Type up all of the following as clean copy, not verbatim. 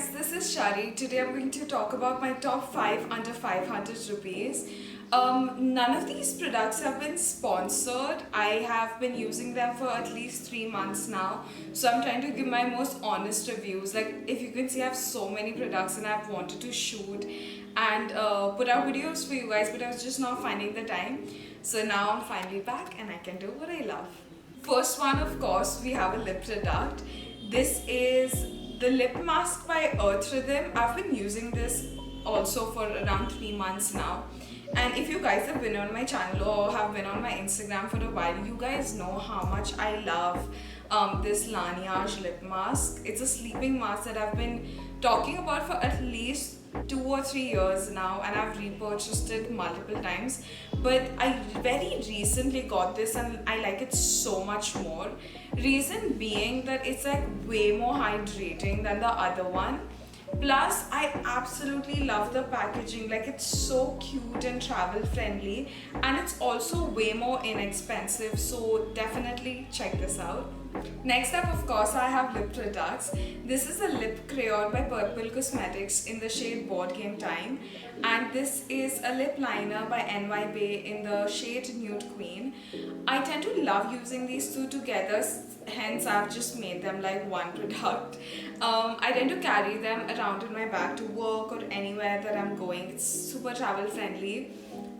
guys, this is Shari. Today I'm going to talk about my top 5 under 500 rupees. None of these products have been sponsored. I have been using them for at least 3 months now. So I'm trying to give my most honest reviews. Like, if you can see, I have so many products and I've wanted to shoot and put out videos for you guys, but I was just not finding the time. So now I'm finally back and I can do what I love. First one, of course, we have a lip product. This is the lip mask by Earth Rhythm. I've been using this also for around 3 months now. And if you guys have been on my channel or have been on my Instagram for a while, you guys know how much I love this Laneige lip mask. It's a sleeping mask that I've been talking about for at least 2 or 3 years now, and I've repurchased it multiple times. But I very recently got this and I like it so much more. Reason being that it's like way more hydrating than the other one. Plus, I absolutely love the packaging. Like, it's so cute and travel friendly, and it's also way more inexpensive, so definitely check this out. Next up, of course, I have lip products. This is a lip crayon by Purplle Cosmetics in the shade Board Game Time, and this is a lip liner by NY Bay in the shade Nude Queen. I tend to love using these two together, hence I've just made them like one product. I tend to carry them around in my bag to work or anywhere that I'm going. It's super travel friendly.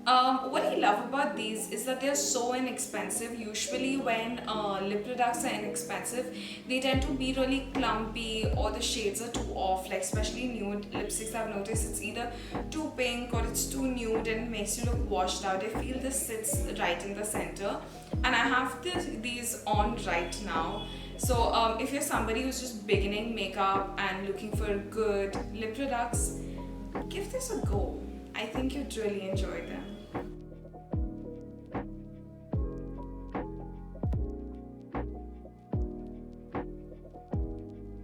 What I love about these is that they're so inexpensive. Usually when lip products are inexpensive, they tend to be really clumpy or the shades are too off, like especially nude lipsticks. I've noticed it's either too pink or it's too nude and it makes you look washed out. I feel this sits right in the center, and I have these on right now. So if you're somebody who's just beginning makeup and looking for good lip products, give this a go. I think you'd really enjoy them.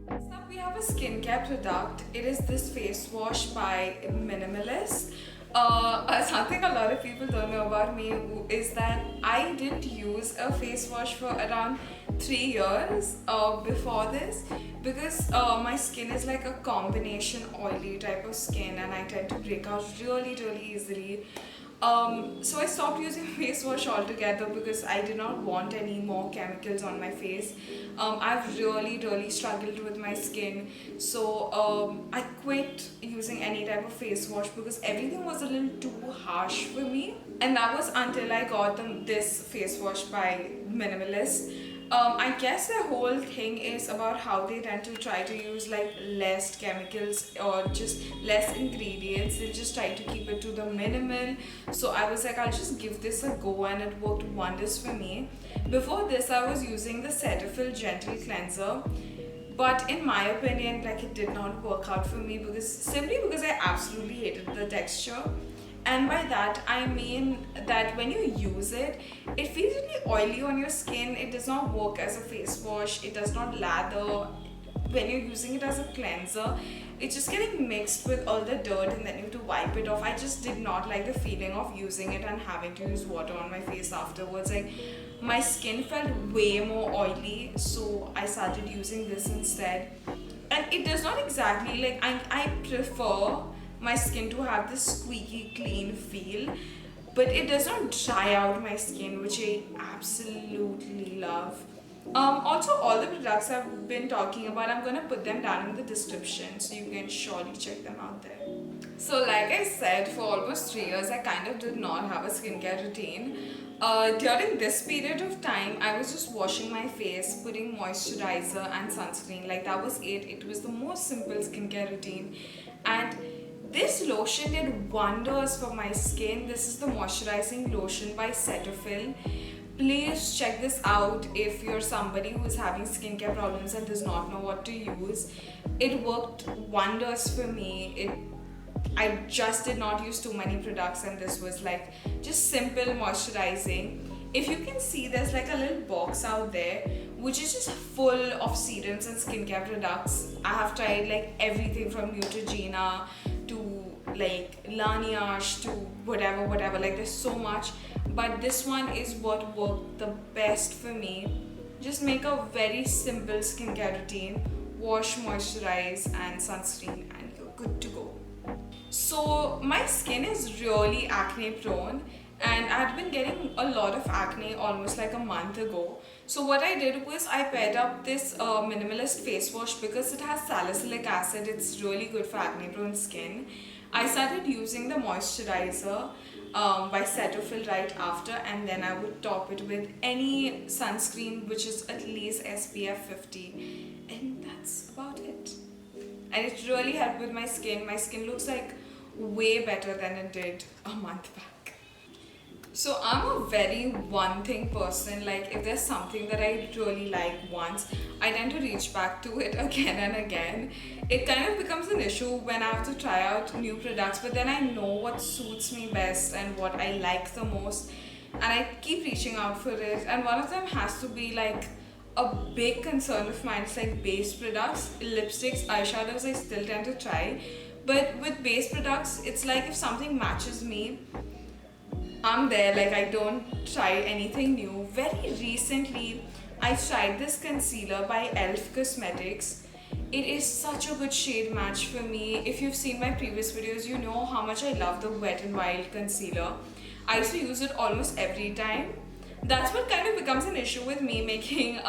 Next up, we have a skincare product. It is this face wash by Minimalist. Something a lot of people don't know about me is that I didn't use a face wash for around 3 years before this, because my skin is like a combination oily type of skin and I tend to break out really easily. So I stopped using face wash altogether because I did not want any more chemicals on my face. I've really struggled with my skin, so I quit using any type of face wash because everything was a little too harsh for me. And that was until I got this face wash by Minimalist. I guess the whole thing is about how they tend to try to use like less chemicals or just less ingredients. They just try to keep it to the minimal. So I was like, I'll just give this a go, and it worked wonders for me. Before this, I was using the Cetaphil Gentle Cleanser, but in my opinion, like, it did not work out for me simply because I absolutely hated the texture. And by that I mean that when you use it, it feels really oily on your skin. It does not work as a face wash. It does not lather. When you're using it as a cleanser, it's just getting mixed with all the dirt and then you have to wipe it off. I just did not like the feeling of using it and having to use water on my face afterwards. Like, my skin felt way more oily, so I started using this instead. And it does not exactly, like, I prefer my skin to have this squeaky clean feel, but it does not dry out my skin, which I absolutely love. Also, all the products I've been talking about, I'm gonna put them down in the description so you can surely check them out there. So like I said, for almost 3 years I kind of did not have a skincare routine. During this period of time, I was just washing my face, putting moisturizer and sunscreen. Like, that was it. It was the most simple skincare routine, and this lotion did wonders for my skin. This is the moisturizing lotion by Cetaphil. Please check this out if you're somebody who is having skincare problems and does not know what to use. It worked wonders for me. I just did not use too many products, and this was like just simple moisturizing. If you can see, there's like a little box out there which is just full of serums and skincare products. I have tried like everything from Neutrogena to like Laneige to whatever, like there's so much, but this one is what worked the best for me. Just make a very simple skincare routine, wash, moisturize and sunscreen and you're good to go. So my skin is really acne prone and I'd been getting a lot of acne almost like a month ago. So what I did was I paired up this Minimalist face wash because it has salicylic acid. It's really good for acne prone skin. I started using the moisturizer by Cetaphil right after, and then I would top it with any sunscreen which is at least SPF 50, and that's about it. And it really helped with my skin. My skin looks like way better than it did a month back. So I'm a very one thing person. Like if there's something that I really like once, I tend to reach back to it again and again. It kind of becomes an issue when I have to try out new products, but then I know what suits me best and what I like the most, and I keep reaching out for it. And one of them has to be like a big concern of mine. It's like base products, lipsticks, eyeshadows I still tend to try, but with base products it's like if something matches me, I'm there. Like I don't try anything new. Very recently I tried this concealer by E.L.F Cosmetics. It is such a good shade match for me. If you've seen my previous videos, you know how much I love the Wet n Wild concealer. I used to use it almost every time. That's what kind of becomes an issue with me making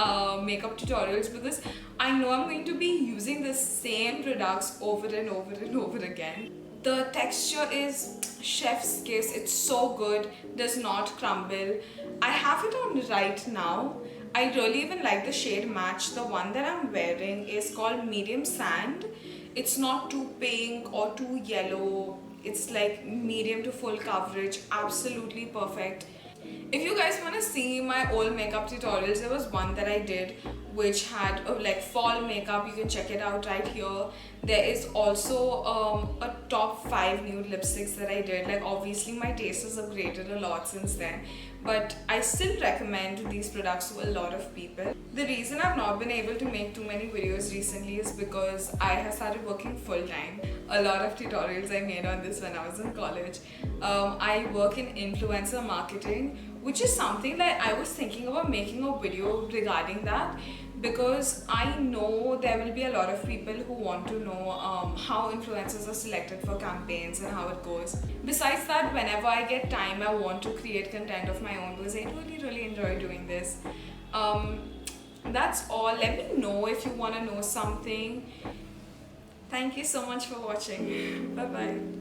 makeup tutorials, because I know I'm going to be using the same products over and over and over again. The texture is chef's kiss. It's so good, does not crumble. I have it on right now. I really even like the shade match. The one that I'm wearing is called Medium Sand. It's not too pink or too yellow. It's like medium to full coverage. Absolutely perfect. If you guys want to see my old makeup tutorials, there was one that I did which had like fall makeup. You can check it out right here. There is also a top 5 nude lipsticks that I did. Like obviously my taste has upgraded a lot since then, but I still recommend these products to a lot of people. The reason I've not been able to make too many videos recently is because I have started working full-time. A lot of tutorials I made on this when I was in college. I work in influencer marketing, which is something that I was thinking about making a video regarding that, because I know there will be a lot of people who want to know how influencers are selected for campaigns and how it goes. Besides that, whenever I get time, I want to create content of my own because I really enjoy doing this. That's all. Let me know if you want to know something. Thank you so much for watching. Bye bye.